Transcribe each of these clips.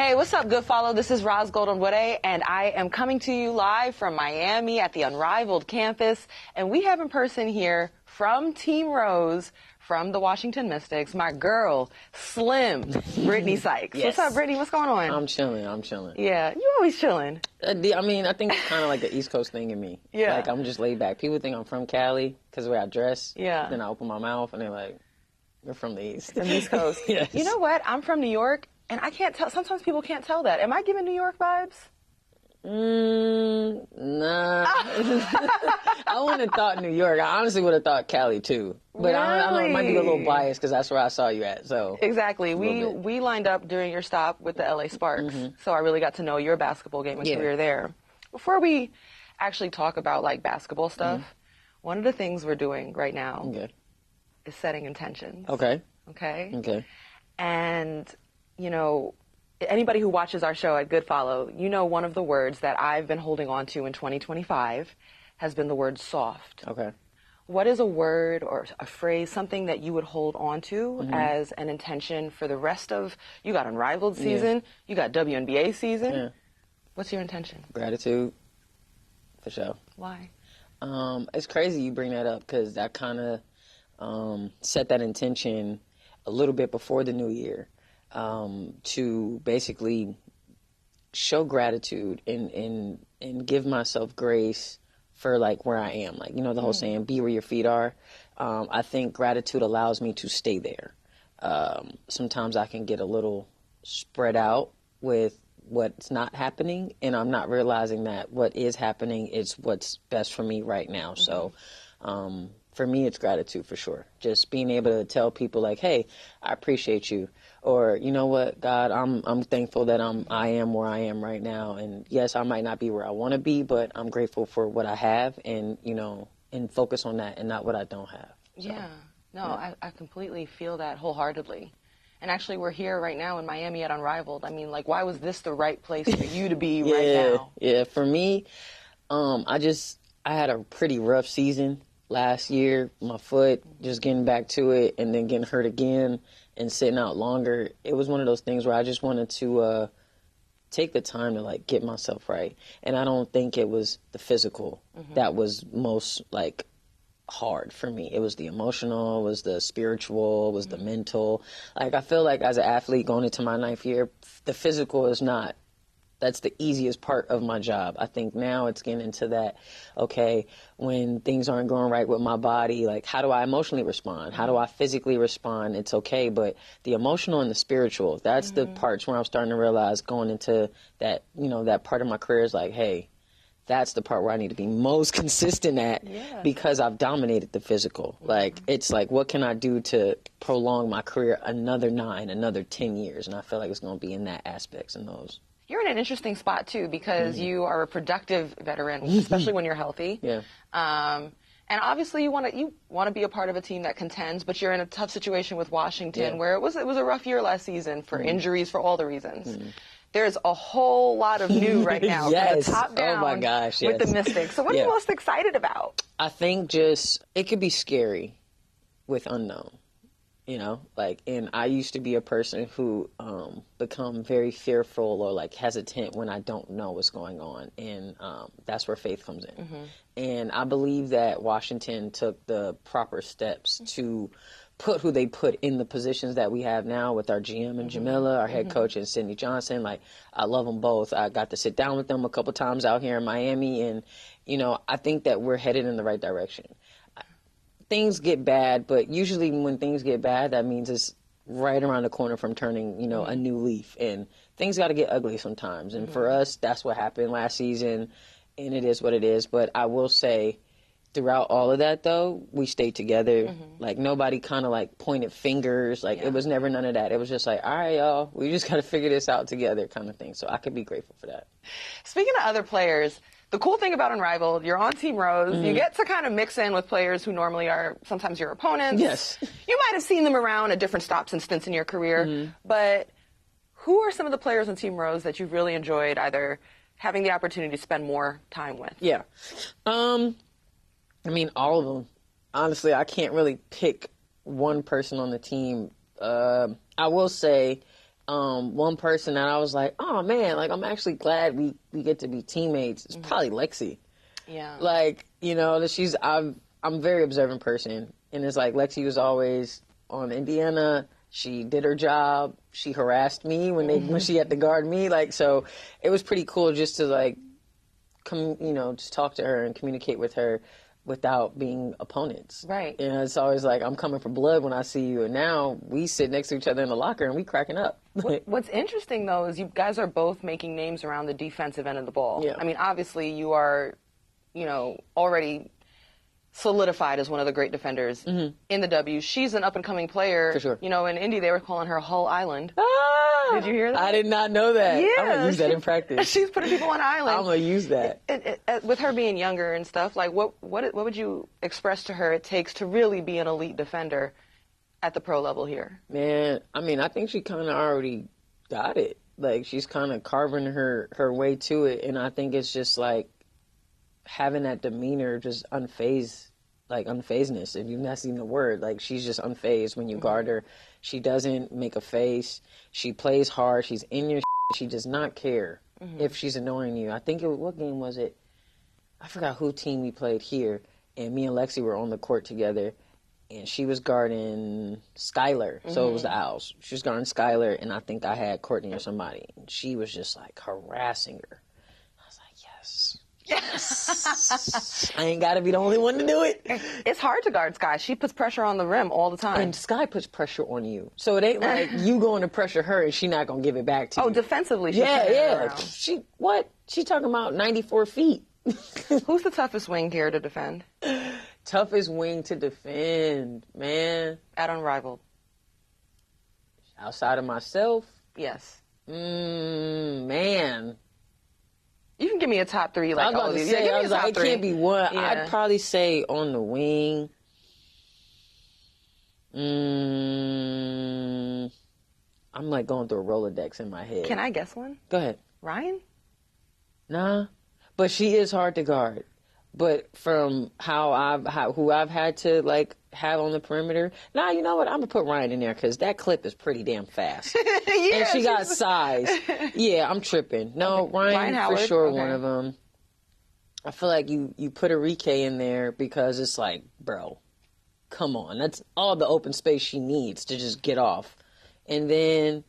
Hey, what's up, good follow? This is Roz Goldenwood, and I am coming to you live from Miami at the Unrivaled campus. And we have in person here from Team Rose, from the Washington Mystics, my girl, Slim, Brittney Sykes. Yes. What's up, Brittney? What's going on? I'm chilling. Yeah, you always chilling. I mean, I think it's kind of like the East Coast thing in me. Yeah. Like, I'm just laid back. People think I'm from Cali because of the way I dress. Yeah. Then I open my mouth and they're like, you're from the East. From the East Coast. Yes. You know what? I'm from New York, and I can't tell. Sometimes people can't tell that. Am I giving New York vibes? Nah. I wouldn't have thought New York. I honestly would have thought Cali too. But I know it might be a little biased because that's where I saw you at. So exactly. We lined up during your stop with the LA Sparks, so I really got to know your basketball game and career there. Before we actually talk about like basketball stuff, one of the things we're doing right now is setting intentions. Okay. And you know, anybody who watches our show at Good Follow, you know one of the words that I've been holding on to in 2025 has been the word soft. Okay. What is a word or a phrase, something that you would hold on to as an intention for the rest of, you got Unrivaled season, you got WNBA season. Yeah. What's your intention? Gratitude, for sure. Why? It's crazy you bring that up because I kind of set that intention a little bit before the new year to basically show gratitude and give myself grace for like where I am, like, you know, the whole saying, be where your feet are. I think gratitude allows me to stay there. Sometimes I can get a little spread out with what's not happening, and I'm not realizing that what is happening is what's best for me right now. So for me, it's gratitude for sure. Just being able to tell people like, hey, I appreciate you. Or, you know what, God, I'm thankful that I am where I am right now. And yes, I might not be where I want to be, but I'm grateful for what I have and, you know, and focus on that and not what I don't have. So, I completely feel that wholeheartely. And actually, we're here right now in Miami at Unrivaled. I mean, like, why was this the right place for you to be right now? Yeah, for me, I had a pretty rough season last year. My foot, just getting back to it and then getting hurt again and sitting out longer. It was one of those things where I just wanted to take the time to like get myself right. And I don't think it was the physical that was most like hard for me. It was the emotional, it was the spiritual, it was the mental. Like, I feel like as an athlete going into my 9th year, the physical is not, that's the easiest part of my job. I think now it's getting into that, okay, when things aren't going right with my body, like, how do I emotionally respond? How do I physically respond? It's okay, but the emotional and the spiritual, that's the parts where I'm starting to realize going into that, you know, that part of my career is like, hey, that's the part where I need to be most consistent at because I've dominated the physical. Like, it's like, what can I do to prolong my career another 9, another 10 years? And I feel like it's going to be in that aspects and those. You're in an interesting spot, too, because you are a productive veteran, especially when you're healthy. Yeah. And obviously you want to be a part of a team that contends, but you're in a tough situation with Washington where it was a rough year last season for injuries, for all the reasons. There's a whole lot of new right now from the top down with the Mystics. So what are you most excited about? I think just it could be scary with unknown. You know, like, and I used to be a person who become very fearful or like hesitant when I don't know what's going on. And that's where faith comes in. And I believe that Washington took the proper steps to put who they put in the positions that we have now with our GM and Jamila, our head coach and Sydney Johnson. Like, I love them both. I got to sit down with them a couple times out here in Miami. And, you know, I think that we're headed in the right direction. Things get bad, but usually when things get bad, that means it's right around the corner from turning, you know, a new leaf. And things got to get ugly sometimes. And for us, that's what happened last season. And it is what it is. But I will say, throughout all of that, though, we stayed together. Like, nobody kind of, like, pointed fingers. Like, it was never none of that. It was just like, all right, y'all, we just got to figure this out together kind of thing. So I could be grateful for that. Speaking of other players, the cool thing about Unrivaled, you're on Team Rose. You get to kind of mix in with players who normally are sometimes your opponents. Yes. You might have seen them around at different stops and stints in your career. But who are some of the players on Team Rose that you've really enjoyed either having the opportunity to spend more time with? Yeah. I mean, all of them. Honestly, I can't really pick one person on the team. I will say one person that I was like, oh man, like I'm actually glad we get to be teammates. It's probably Lexi. Yeah. Like, you know, that I'm a very observant person. And it's like Lexi was always on Indiana. She did her job. She harassed me when she had to guard me. Like, so it was pretty cool just to like just talk to her and communicate with her without being opponents. Right. You know, it's always like, I'm coming for blood when I see you. And now we sit next to each other in the locker and we cracking up. What's interesting, though, is you guys are both making names around the defensive end of the ball. Yeah. I mean, obviously, you are, already solidified as one of the great defenders in the W. She's an up-and-coming player. For sure. You know, in Indy, they were calling her Hull Island. Ah, Did you hear that? I did not know that. Yeah. I'm going to use that in practice. She's putting people on island. I'm going to use that. With her being younger and stuff, like, what would you express to her it takes to really be an elite defender at the pro level here? Man, I mean, I think she kind of already got it. Like, she's kind of carving her way to it. And I think it's just, like, having that demeanor, just unfazedness, if you've not seen the word. Like, she's just unfazed when you guard her. She doesn't make a face. She plays hard. She's in your shit. She does not care if she's annoying you. I think, what game was it? I forgot who team we played here. And me and Lexi were on the court together. And she was guarding Skylar. So it was the Owls. She was guarding Skylar. And I think I had Courtney or somebody. And she was just, like, harassing her. I was like, yes. Yes. I ain't got to be the only one to do it. It's hard to guard Sky. She puts pressure on the rim all the time. And Sky puts pressure on you. So it ain't like you going to pressure her and she not going to give it back to you. Oh, defensively, she's yeah. She talking about 94 feet. Who's the toughest wing here to defend? Toughest wing to defend, man. At Unrivaled. Outside of myself? Yes. Man. You can give me a top three. Like, I was about to say, I was like, it can't be one. Yeah. I'd probably say on the wing. I'm like going through a Rolodex in my head. Can I guess one? Go ahead. Ryan? Nah, but she is hard to guard. But from who I've had to like have on the perimeter, you know what? I'm gonna put Ryan in there because that clip is pretty damn fast. Yeah, and she got size. Yeah, I'm tripping. No, okay. Ryan for sure, okay. One of them. I feel like you put Enrique in there because it's like, bro, come on. That's all the open space she needs to just get off. And then,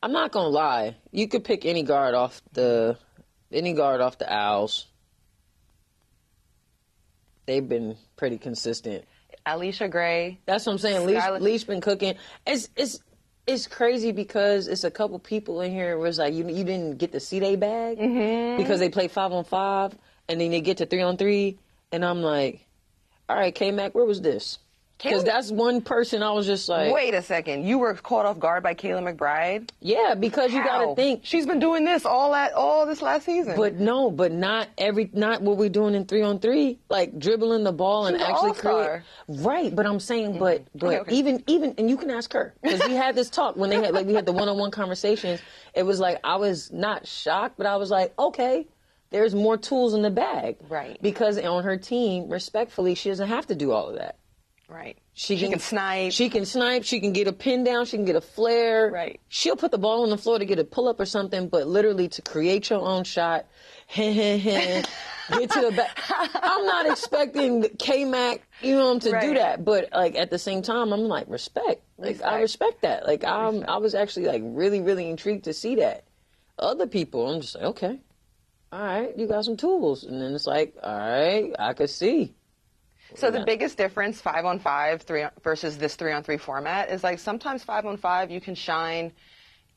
I'm not gonna lie, you could pick any guard off the Owls. They've been pretty consistent. Alicia Gray. That's what I'm saying. Leash been cooking. It's crazy because it's a couple people in here where it's like you didn't get to see they bag because they play 5-on-5 and then they get to 3-on-3 and I'm like, all right, K-Mac, where was this? Because that's one person I was just like... Wait a second. You were caught off guard by Kayla McBride? Yeah, because you got to think... She's been doing this all this last season. But not what we're doing in 3-on-3. Like, dribbling the ball and actually create... Right, but I'm saying, but okay. even, and you can ask her. Because we had this talk when we had the one-on-one conversations. It was like, I was not shocked, but I was like, okay, there's more tools in the bag. Right. Because on her team, respectfully, she doesn't have to do all of that. Right. She can snipe. She can snipe. She can get a pin down. She can get a flare. Right. She'll put the ball on the floor to get a pull up or something, but literally to create your own shot, get to the back. I'm not expecting K-Mac, to do that, but like at the same time, I'm like respect. Like I respect that. Like I was actually like really, really intrigued to see that. Other people, I'm just like, okay, all right, you got some tools, and then it's like, all right, I could see. So the biggest difference, 5-on-5 versus this 3-on-3 format, is like sometimes 5-on-5 you can shine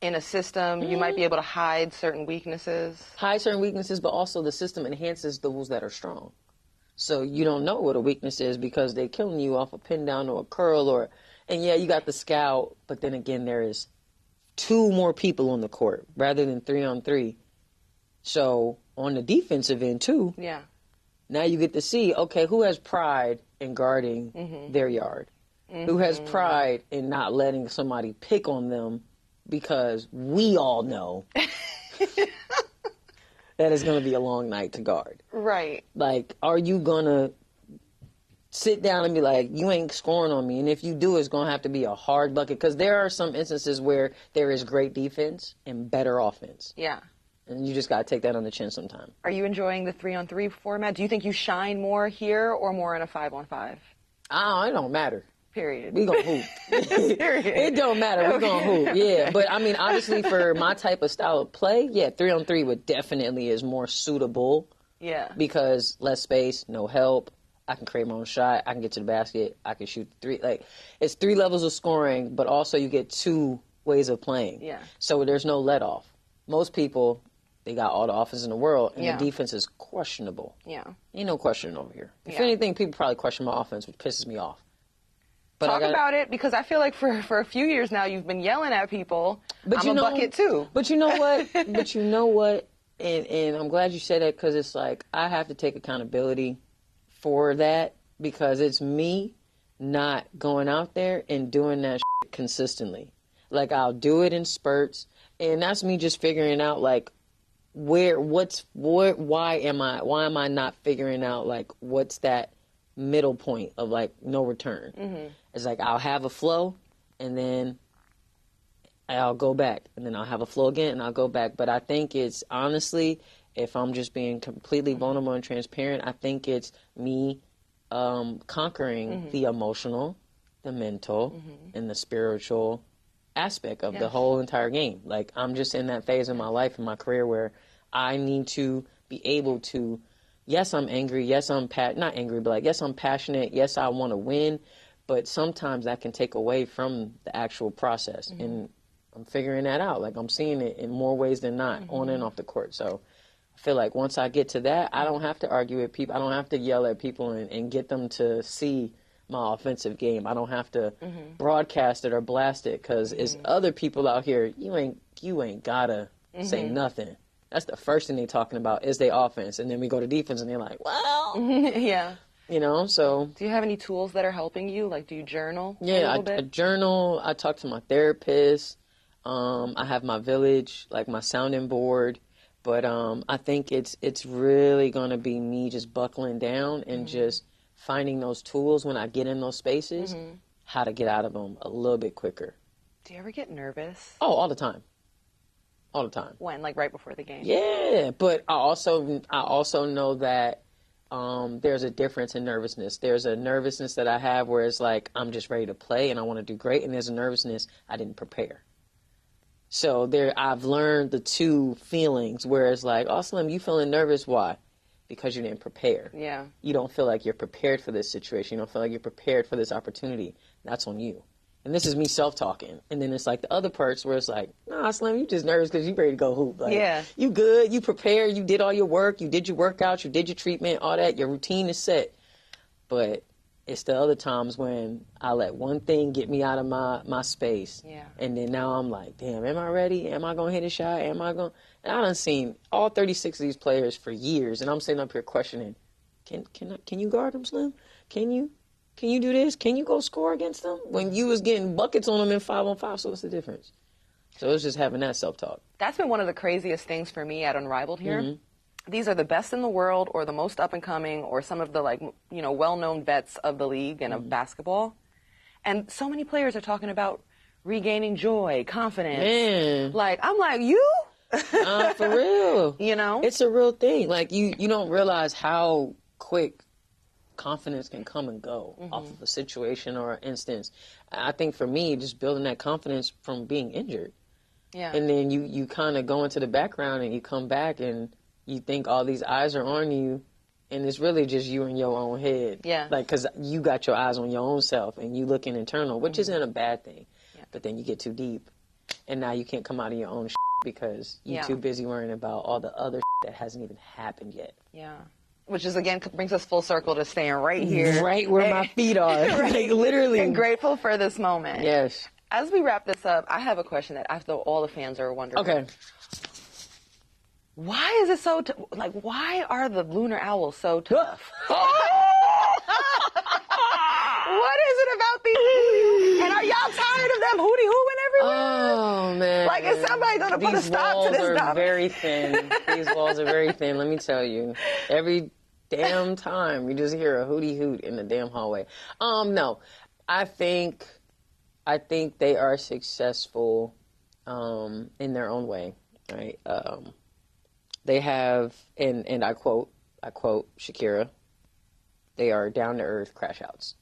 in a system. You might be able to hide certain weaknesses. But also the system enhances those that are strong. So you don't know what a weakness is because they're killing you off a pin down or a curl and yeah, you got the scout, but then again there is 2 more people on the court rather than 3-on-3. So on the defensive end too. Yeah. Now you get to see, okay, who has pride in guarding their yard? Who has pride in not letting somebody pick on them because we all know that it's going to be a long night to guard. Right. Like, are you going to sit down and be like, you ain't scoring on me. And if you do, it's going to have to be a hard bucket. Because there are some instances where there is great defense and better offense. Yeah. And you just got to take that on the chin sometime. Are you enjoying the 3-on-3 format? Do you think you shine more here or more in a 5-on-5? Oh, it don't matter. Period. We gonna hoop. It don't matter. We gonna hoop. Yeah. But I mean, obviously for my type of style of play, 3-on-3 would definitely is more suitable. Yeah. Because less space, no help. I can create my own shot. I can get to the basket. I can shoot three. Like, it's 3 levels of scoring, but also you get 2 ways of playing. Yeah. So there's no let off. Most people, they got all the offense in the world, and the defense is questionable. Yeah. Ain't no question over here. If anything, people probably question my offense, which pisses me off. But Talk about it, because I feel like for a few years now you've been yelling at people. But I'm a bucket too. But you know what? And I'm glad you said that, because it's like I have to take accountability for that, because it's me not going out there and doing that shit consistently. Like, I'll do it in spurts, and that's me just figuring out like why am I not figuring out like what's that middle point of like no return. Mm-hmm. It's like I'll have a flow, and then I'll go back, and then I'll have a flow again, and I'll go back. But I think it's honestly, if I'm just being completely vulnerable and transparent, I think it's me conquering the emotional, the mental, and the spiritual aspect of the whole entire game. Like, I'm just in that phase of my life and my career where I need to be able to, yes, I'm angry. Yes, I'm not angry, but like, yes, I'm passionate. Yes, I want to win. But sometimes that can take away from the actual process. And I'm figuring that out. Like, I'm seeing it in more ways than not, on and off the court. So I feel like once I get to that, I don't have to argue with people. I don't have to yell at people and get them to see my offensive game. I don't have to broadcast it or blast it, because it's other people out here. You ain't gotta say nothing. That's the first thing they're talking about is their offense. And then we go to defense and they're like, well. Yeah. You know, so. Do you have any tools that are helping you? Like, do you journal a Yeah, little bit? I journal. I talk to my therapist. I have my village, like my sounding board. But I think it's really going to be me just buckling down and just finding those tools when I get in those spaces, how to get out of them a little bit quicker. Do you ever get nervous? Oh, all the time. All the time. When? Like right before the game? Yeah, but I also know that there's a difference in nervousness. There's a nervousness that I have where it's like I'm just ready to play and I want to do great, and there's a nervousness I didn't prepare. So I've learned the 2 feelings where it's like, oh, Slim, you feeling nervous? Why? Because you didn't prepare. Yeah. You don't feel like you're prepared for this situation. You don't feel like you're prepared for this opportunity. That's on you. And this is me self-talking. And then it's like the other parts where it's like, nah, Slim, you just nervous because you ready to go hoop. Like, yeah. You good. You prepared. You did all your work. You did your workouts. You did your treatment, all that. Your routine is set. But it's the other times when I let one thing get me out of my space. Yeah. And then now I'm like, damn, am I ready? Am I going to hit a shot? And I done seen all 36 of these players for years. And I'm sitting up here questioning, can you guard them, Slim? Can you do this? Can you go score against them? When you was getting buckets on them in 5-on-5, so what's the difference? So it's just having that self-talk. That's been one of the craziest things for me at Unrivaled here. These are the best in the world or the most up-and-coming or some of the, like, you know, well-known vets of the league and of basketball. And so many players are talking about regaining joy, confidence. Man. Like, I'm like, you? For real. You know? It's a real thing. Like, you don't realize how quick confidence can come and go off of a situation or an instance. I think for me, just building that confidence from being injured. Yeah. And then you kind of go into the background and you come back and you think all these eyes are on you, and it's really just you in your own head. Yeah. Like, because you got your eyes on your own self and you looking internal, which isn't a bad thing. Yeah. But then you get too deep and now you can't come out of your own because you're too busy worrying about all the other that hasn't even happened yet. Yeah. Which is, again, brings us full circle to staying right here. Right where my feet are. Right. Like, literally. And grateful for this moment. Yes. As we wrap this up, I have a question that I feel all the fans are wondering. Okay. Why is it so, why are the Lunar Owls so tough? What is it about these? And are y'all tired of them hootie-hooing everywhere? Oh, man. Like, is somebody going to put a stop to this stuff? These walls are very thin. These walls are very thin, let me tell you. damn time. You just hear a hootie hoot in the damn hallway. No, I think they are successful in their own way, right? They have, and I quote Shakira, they are down-to-earth crash outs.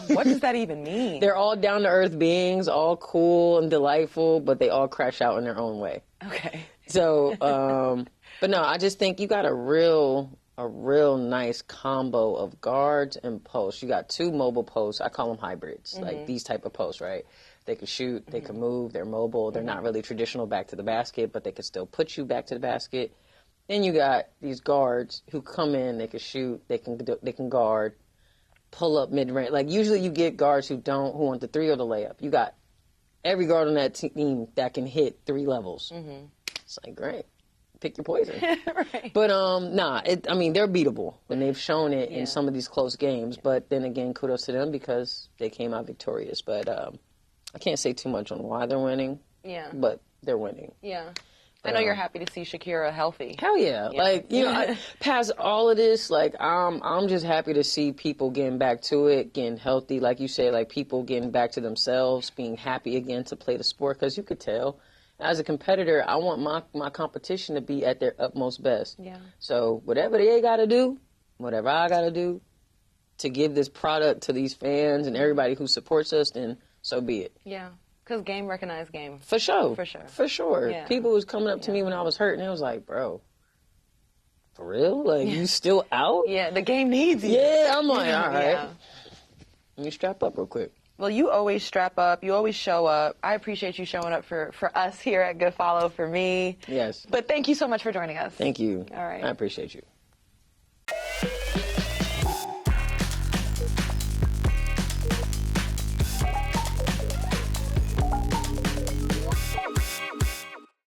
What does that even mean? They're all down-to-earth beings, all cool and delightful, but they all crash out in their own way. Okay. So, but no, I just think you got a real nice combo of guards and posts. You got 2 mobile posts. I call them hybrids, like these type of posts, right? They can shoot, they can move, they're mobile. They're not really traditional back to the basket, but they can still put you back to the basket. Then you got these guards who come in, they can shoot, they can guard, pull up mid-range. Like usually you get guards who want the 3 or the layup. You got every guard on that team that can hit 3 levels. It's like, great. Pick your poison. Right. But they're beatable, and they've shown it in some of these close games. But then again, kudos to them because they came out victorious. But I can't say too much on why they're winning. Yeah. But they're winning. Yeah. I know you're happy to see Shakira healthy. Hell yeah. Like, past all of this, like, I'm just happy to see people getting back to it, getting healthy. Like you said, like, people getting back to themselves, being happy again to play the sport. Because you could tell, as a competitor, I want my competition to be at their utmost best. Yeah. So whatever they got to do, whatever I got to do to give this product to these fans and everybody who supports us, then so be it. Yeah. Because game recognized game. For sure. For sure. For sure. Yeah. People was coming up to me when I was hurt, and it was like, bro, for real? Like, you still out? Yeah, the game needs you. Yeah, I'm like, all right. Yeah. Let me strap up real quick. Well, you always strap up. You always show up. I appreciate you showing up for us here at Good Follow, for me. Yes. But thank you so much for joining us. Thank you. All right. I appreciate you.